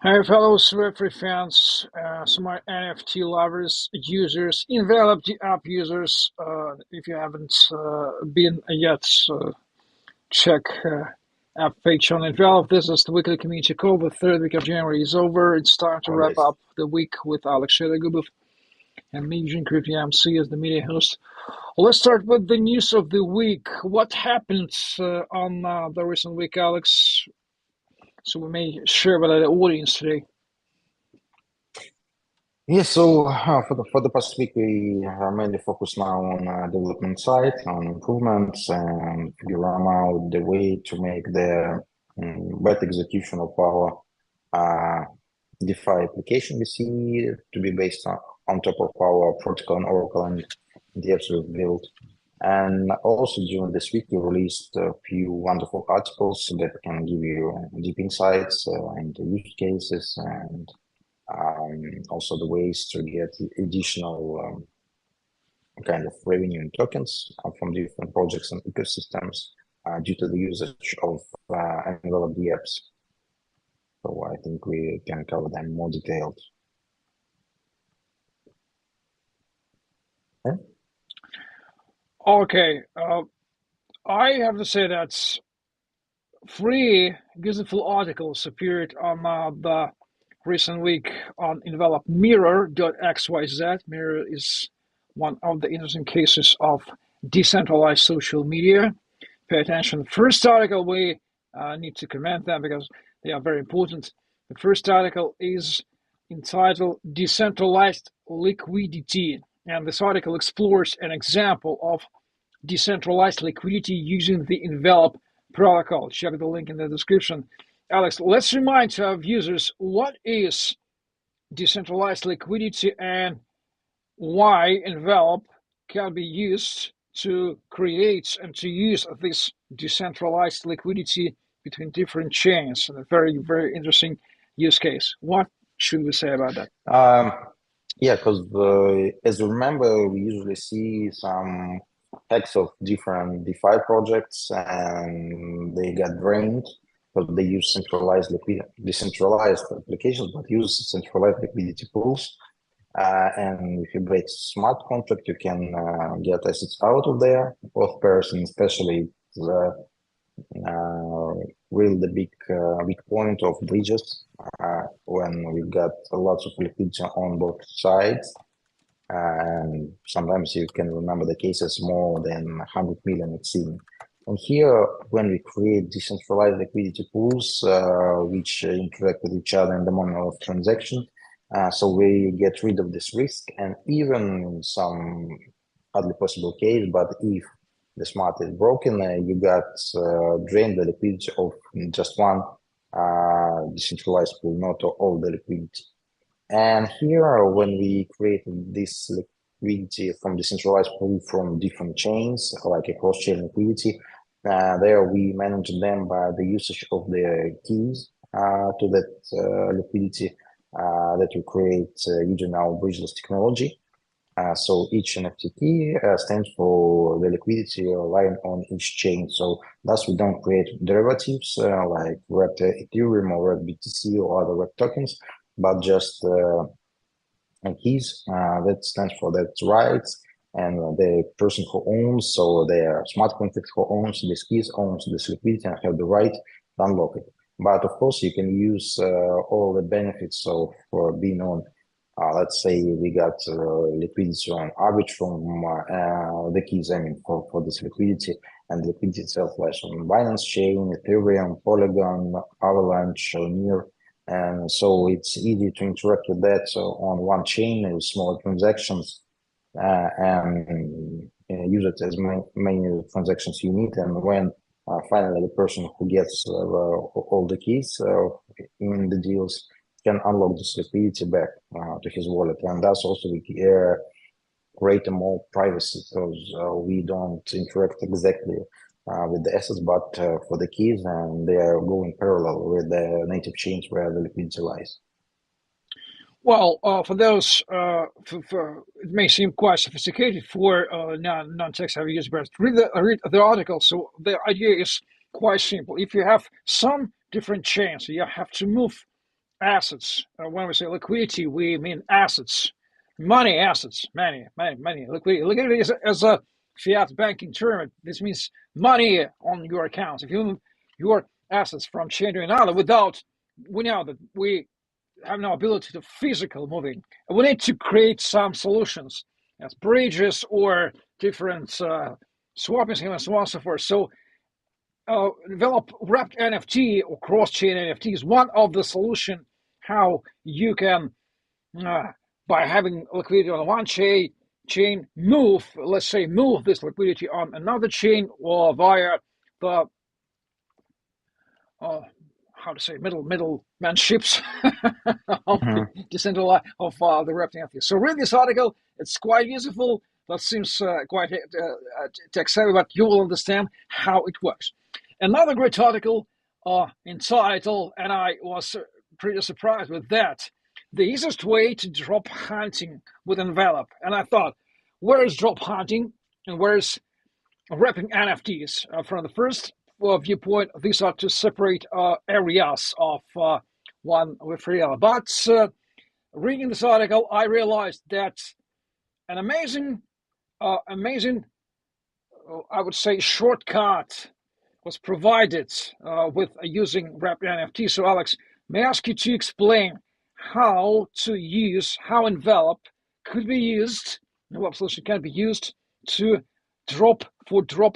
Hi, fellows Web3 fans, smart NFT lovers, users, Envelop the app users. If you haven't been yet, check app page on Envelop. This is the weekly community call. The third week of January is over. It's time to wrap Always. up the week with Alex Shedogubov and me, Eugene, MC, as the media host. Let's start with the news of the week. What happened on the recent week, Alex? So we may share with the audience today. For the past week, we are mainly focused now on development side, on improvements, and figure out the way to make the better execution of our uh, DeFi application we see to be based on top of our protocol and Oracle and the apps we've built. And also during this week, we released a few wonderful articles that can give you deep insights into use cases and also the ways to get additional kind of revenue and tokens from different projects and ecosystems due to the usage of Envelop dApps. So I think we can cover them more detailed. Yeah? Okay, I have to say that three beautiful articles appeared on the recent week on Envelop Mirror.xyz. Mirror is one of the interesting cases of decentralized social media. Pay attention. First article, we need to comment them because they are very important. The first article is entitled Decentralized Liquidity, and this article explores an example of decentralized liquidity using the Envelop protocol. Check the link in the description. Alex, let's remind our users what is decentralized liquidity and why Envelop can be used to create and to use this decentralized liquidity between different chains. And a very, very interesting use case. What should we say about that? Um, yeah, because as you remember, we usually see some hacks of different DeFi projects and they get drained because they use decentralized applications, but use centralized liquidity pools. And if you break smart contract, you can get assets out of there. Both person, especially the really the big point of bridges when we got lots of liquidity on both sides. And sometimes you can remember the cases more than 100 million it seemed. And here, when we create decentralized liquidity pools, which interact with each other in the moment of transaction, so we get rid of this risk. And even in some hardly possible case, but if the smart is broken, you got drained the liquidity of just one decentralized pool, not all the liquidity. And here, when we create this liquidity from decentralized pool from different chains, like a cross-chain liquidity, there we manage them by the usage of the keys to that liquidity that we create using our bridgeless technology. So each NFT key stands for the liquidity line on each chain. So thus we don't create derivatives like wrapped Ethereum or wrapped BTC or other web tokens, but just keys that stands for that rights and the person who owns, so the smart contract who owns these keys owns this liquidity and have the right to unlock it. But of course, you can use all the benefits of being on. Let's say we got liquidity on Arbitrum, the keys, I mean, for this liquidity, and liquidity itself lies on Binance Chain, Ethereum, Polygon, Avalanche, Near. And so it's easy to interact with that on one chain with smaller transactions and use it as many transactions you need. And when finally the person who gets all the keys in the deals can unlock this liquidity back to his wallet. And that's also we create more privacy because we don't interact exactly with the assets, but for the keys, and they are going parallel with the native chains where the liquidity lies. Well, for those, it may seem quite sophisticated for non-tech savvy users, but read the article. So the idea is quite simple. If you have some different chains, you have to move assets. When we say liquidity, we mean assets, money, assets, money. Liquidity is as a fiat banking term. This means money on your accounts. If you move your assets from chain to another without, we know that we have no ability to physical moving. We need to create some solutions as bridges or different swapping schemes and so on and so forth. So develop wrapped NFT or cross-chain NFT is one of the solution how you can, uh, by having liquidity on one chain, move, let's say, move this liquidity on another chain or via the uh, how to say middleman ships of the Mhm. decentralized of the wrapped NFT. So read this article; it's quite useful. That seems quite tech savvy, but you will understand how it works. Another great article in title, and I was pretty surprised with that. The easiest way to drop hunting with Envelop. And I thought, where is drop hunting and where's wrapping NFTs? From the first viewpoint, these are two separate areas of one with real. But reading this article, I realized that an amazing, I would say, shortcut was provided with using wrapped NFT. So, Alex, may I ask you to explain how Envelop could be used, Envelop solution can be used to drop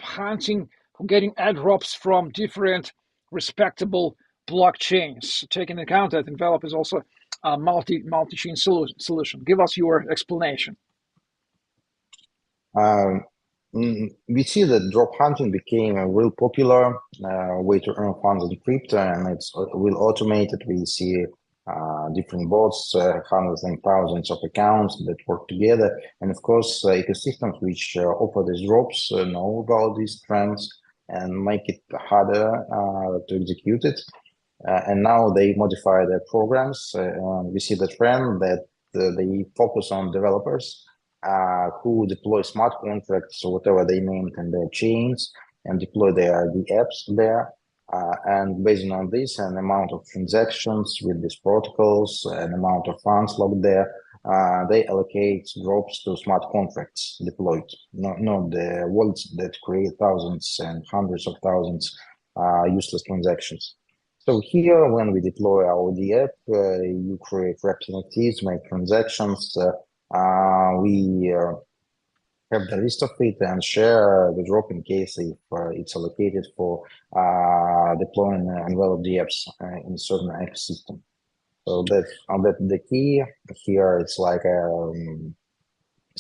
hunting, for getting airdrops from different respectable blockchains, taking into account that Envelop is also a multi-chain solution. Give us your explanation. Um, we see that drop hunting became a real popular way to earn funds in crypto, and it's real automated. We see different bots, hundreds and thousands of accounts that work together, and of course, ecosystems which offer these drops know about these trends and make it harder to execute it. And now they modify their programs. And we see the trend that they focus on developers who deploy smart contracts or whatever they named in their chains and deploy their dApps there. And based on this, an amount of transactions with these protocols, an amount of funds locked there, they allocate drops to smart contracts deployed, not the wallets that create thousands and hundreds of thousands useless transactions. So here, when we deploy our dApp, you create wrapped NFTs, make transactions. We have the list of it and share the drop in case if it's allocated for deploying envelop dApps in a certain ecosystem. So that the key here. It's like a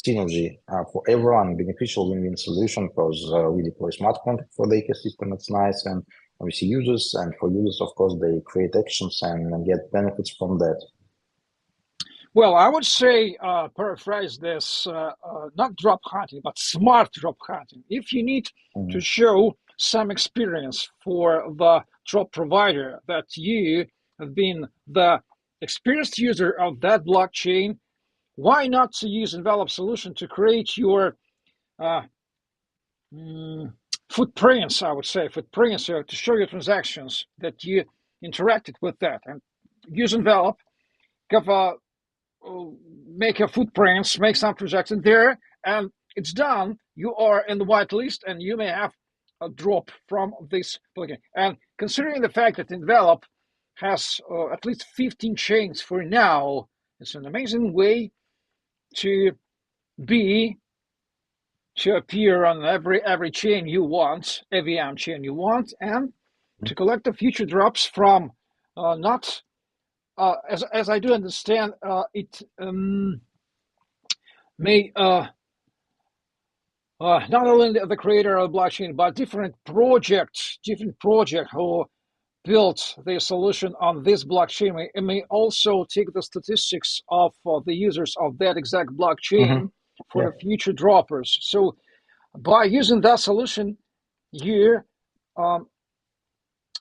synergy for everyone, beneficial win-win solution because we deploy smart contract for the ecosystem. It's nice, and we see users, and for users, of course, they create actions and get benefits from that. Well, I would say, paraphrase this, not drop hunting, but smart drop hunting. If you need to Mhm. show some experience for the drop provider that you have been the experienced user of that blockchain, why not to use Envelop solution to create your uh, mm, footprints, I would say, footprints to show your transactions that you interacted with that. And use Envelop, give a make your footprints, make some transactions there, and it's done. You are in the whitelist, and you may have a drop from this plugin. And considering the fact that Envelop has at least 15 chains for now, it's an amazing way to be to appear on every chain you want, EVM chain you want, and to collect the future drops from not as I do understand, it may not only the creator of blockchain, but different project who built their solution on this blockchain may also take the statistics of the users of that exact Mhm. blockchain for Yeah. the future droppers. So by using that solution, you um,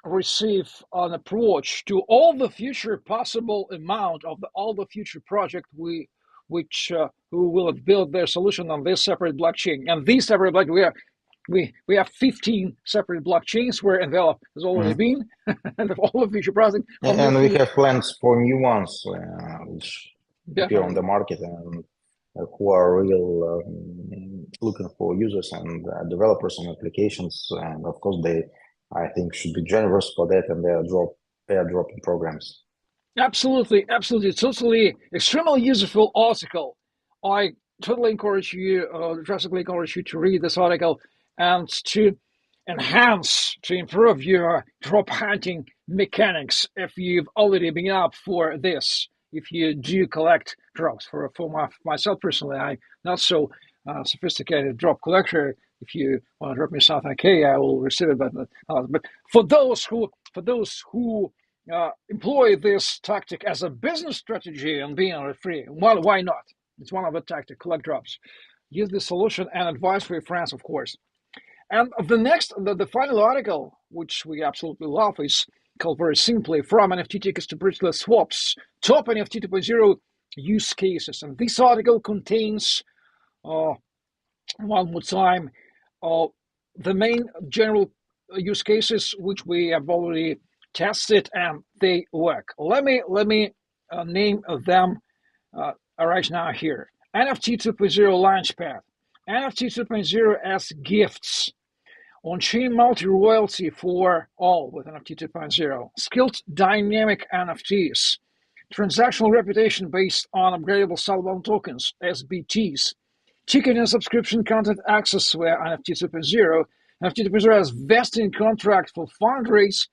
receive an approach to all the future possible amount of all the future project which who will have built their solution on this separate blockchain. And these separate blockchain, we have 15 separate blockchains where Envelop has already Mhm. been, and all of which are processing And we almost have plans for new ones, which appear on the definitely. market and who are real looking for users and developers and applications. And of course, they, I think, should be generous for that and they are dropping programs. Absolutely, absolutely. Totally extremely useful article. I totally encourage you, drastically encourage you to read this article and to enhance, to improve your drop hunting mechanics if you've already been up for this. If you do collect drops, myself personally, I'm not so sophisticated drop collector. If you want to drop me something, okay, I will receive it. But for those who employ this tactic as a business strategy and being free, well, why not? It's one of the tactics. Collect drops. Use the solution and advice for your friends, of course. And the final article, which we absolutely love, is called very simply From NFT Tickets to Bridgeless Swaps, Top NFT 2.0 Use Cases. And this article contains, uh, one more time, uh, the main general use cases which we have already tested and they work. Let me name them right now here. NFT 2.0 Launchpad, NFT 2.0 as gifts, on-chain multi-royalty for all with NFT 2.0, skilled dynamic NFTs, transactional reputation based on upgradable sellable tokens (SBTs), ticket and subscription content access via NFT 2.0. NFT 2.0 has vesting contract for fundraise,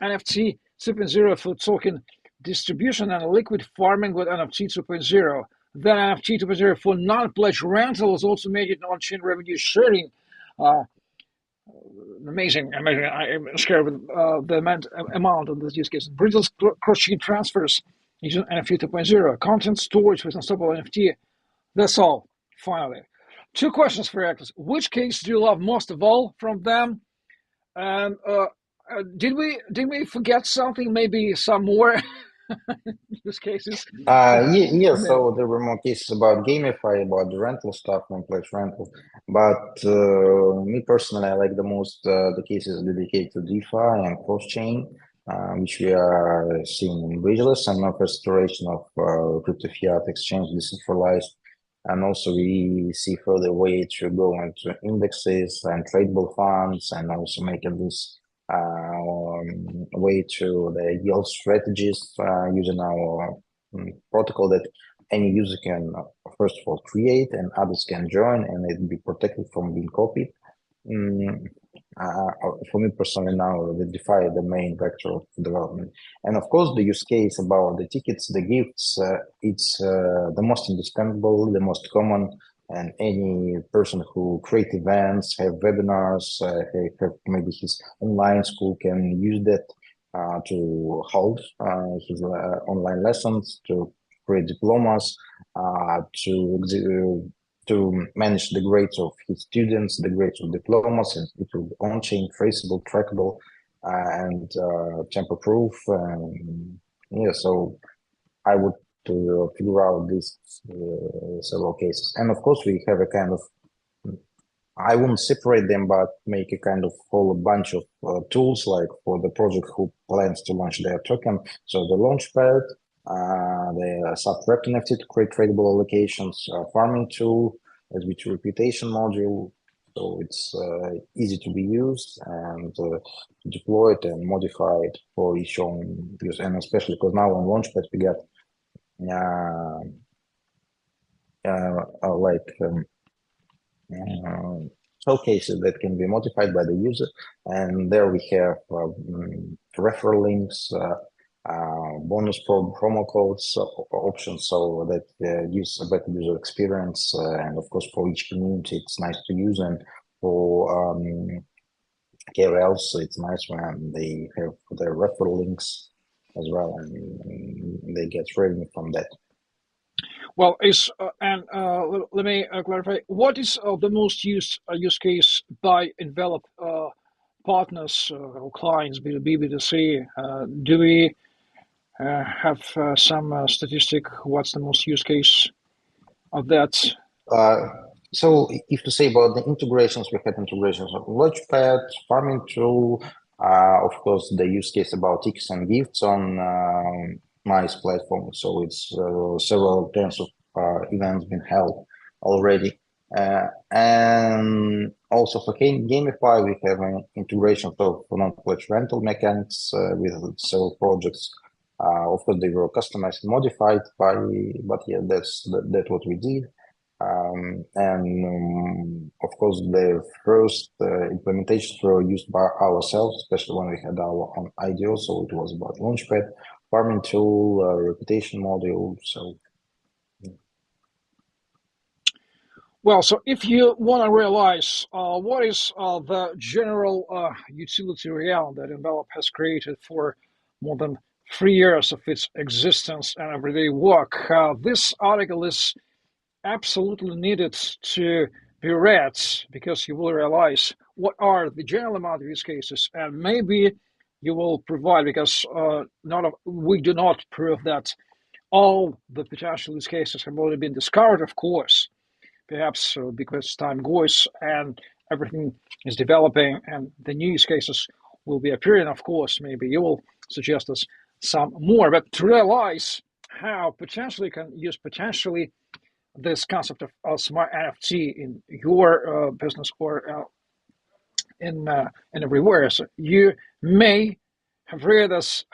NFT 2.0 for token distribution and liquid farming with NFT 2.0. Then NFT 2.0 for non-pledge rentals, automated on-chain revenue sharing. Uh, amazing. I'm scared with the amount of this use case. Bridges cross-chain transfers using NFT 2.0. Content storage with unstoppable NFT. That's all, finally. Two questions for actors. Which case do you love most of all from them? And did we forget something? Maybe some more use cases. Yeah, Maybe. so there were more cases about gamify, about the rental stuff, non-pledge rental. But me personally, I like the most the cases dedicated to DeFi and cross-chain, which we are seeing in Bridgeless and not restoration of crypto fiat exchange decentralized. And also we see further way to go into indexes and tradable funds and also making this way to the yield strategies using our protocol that any user can first of all create and others can join and it be protected from being copied. Mm, for me personally now, they defy the main vector of development. And of course, the use case about the tickets, the gifts, it's the most understandable, the most common, and any person who create events, have webinars, have maybe his online school can use that to hold his online lessons, to create diplomas, to manage the grades of his students, the grades of diplomas, and it will be on-chain, traceable, trackable, and tamper-proof. Yeah, so I would figure out these several cases. And of course, we have a kind of I wouldn't separate them, but make a kind of whole bunch of tools like for the project who plans to launch their token. So the launchpad, the sub-wrapped NFT to create tradable allocations, farming tool, SB2 reputation module. So it's easy to be used and deploy it and modify it for each own use. And especially because now on launchpad we got uh, like showcases that can be modified by the user. And there we have referral links, bonus promo codes, options, so that gives a better user experience. And of course, for each community, it's nice to use. And for KOLs, it's nice when they have their referral links as well, and they get revenue from that. Well, let me clarify. What is the most used use case by Envelop partners or clients, B2B, B2C? Do we have some statistic? What's the most use case of that? So if to say about the integrations, we had integrations of Launchpad, farming tool, of course, the use case about tickets and gifts on Nice platform. So it's several tens of events been held already. And also for Gamify, we have an integration of non-pledge rental mechanics with several projects. Of course, they were customized and modified but yeah, that's what we did. Of course, the first implementations were used by ourselves, especially when we had our own IDO. So it was about Launchpad, farming tool, reputation module. So Well, so if you want to realize what is the general utility realm that Envelop has created for more than 3 years of its existence and everyday work, this article is absolutely needed to be read because you will realize what are the general amount of use cases, and maybe you will provide, because we do not prove that all the potential use cases have already been discovered, of course. Perhaps because time goes and everything is developing and the new use cases will be appearing, of course, maybe you will suggest us some more. But to realize how potentially can use this concept of smart NFT in your business or in everywhere, so you may have read this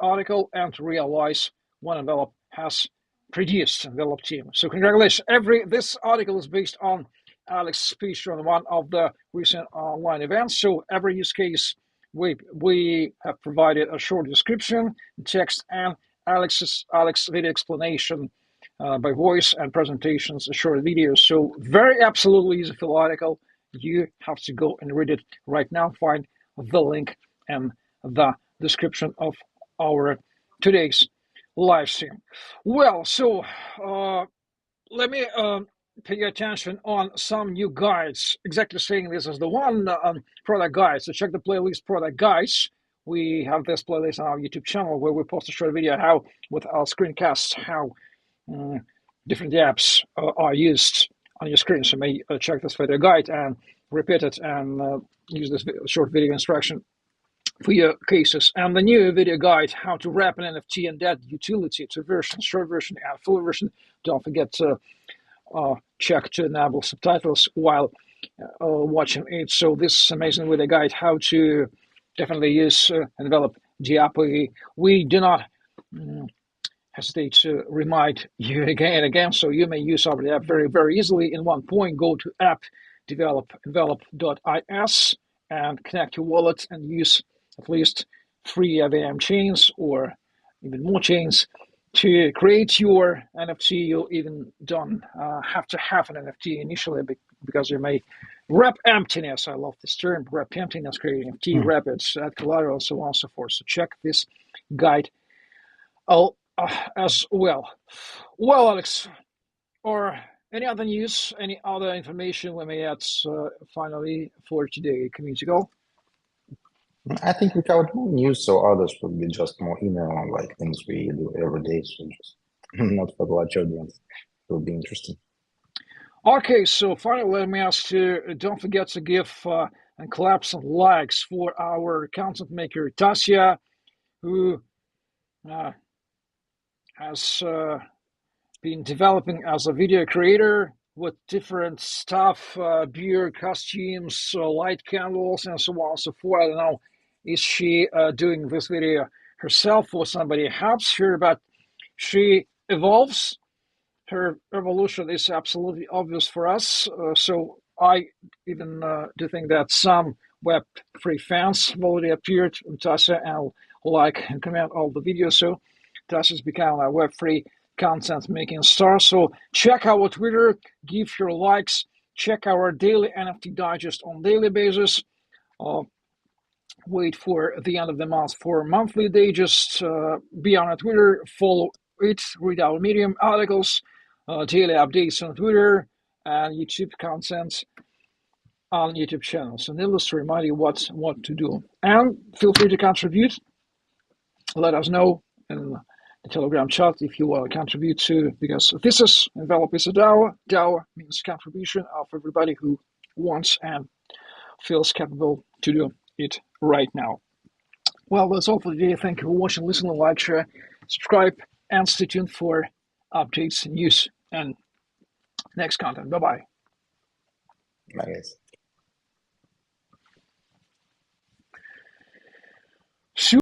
article and realize what Envelop has produced, Envelop team. So congratulations! This article is based on Alex speech on one of the recent online events. So every use case we have provided a short description, text, and Alex video explanation by voice and presentations, a short video. So very absolutely useful article. You have to go and read it right now. Find the link and the description of our today's live stream. Well, so let me pay your attention on some new guides. Exactly saying this is the one product guide. So check the playlist product guides. We have this playlist on our YouTube channel where we post a short video how with our screencasts how different apps are used on your screen. So you may check this video guide and repeat it and use this short video instruction for your cases. And the new video guide, how to wrap an NFT and that utility to version, short version and full version. Don't forget to check to enable subtitles while watching it. So this amazing video guide, how to definitely use and develop dApps. We do not hesitate to remind you again and again, so you may use our app very, very easily in one point. Go to app, develop envelop.is and connect your wallet and use at least 3 IBM chains or even more chains to create your NFT. You even don't have to have an NFT initially because you may wrap emptiness. I love this term, wrap emptiness, creating NFT, wrap it, add collateral, so on and so forth. So check this guide as well. Well, Alex, or any other news, any other information we may add finally for today, community goal? I think we covered more news, so others would be just more email like things we do every day. So just not for the large audience. It would be interesting. Okay, so finally, let me ask you, don't forget to give and clap some likes for our content maker, Tasya, who has been developing as a video creator with different stuff, beer, costumes, light candles, and so on and so forth. I don't know, is she doing this video herself or somebody helps her, but she evolves. Her evolution is absolutely obvious for us. So I even do think that some Web3 fans have already appeared on Tasha and like and comment all the videos. So Tasha's become a Web3 content making star. So check our Twitter, give your likes, check our daily NFT digest on daily basis. Wait for the end of the month for monthly digest. Be on our Twitter, follow it, read our Medium articles, daily updates on Twitter, and YouTube content on YouTube channels. So needless to remind you what to do. And feel free to contribute. Let us know in the Telegram chat if you want to contribute to, because this is Envelop is a DAO. DAO means contribution of everybody who wants and feels capable to do it right now. Well, that's all for today. Thank you for watching, listening, like, share, subscribe, and stay tuned for updates, news, and next content. Bye bye. I guess.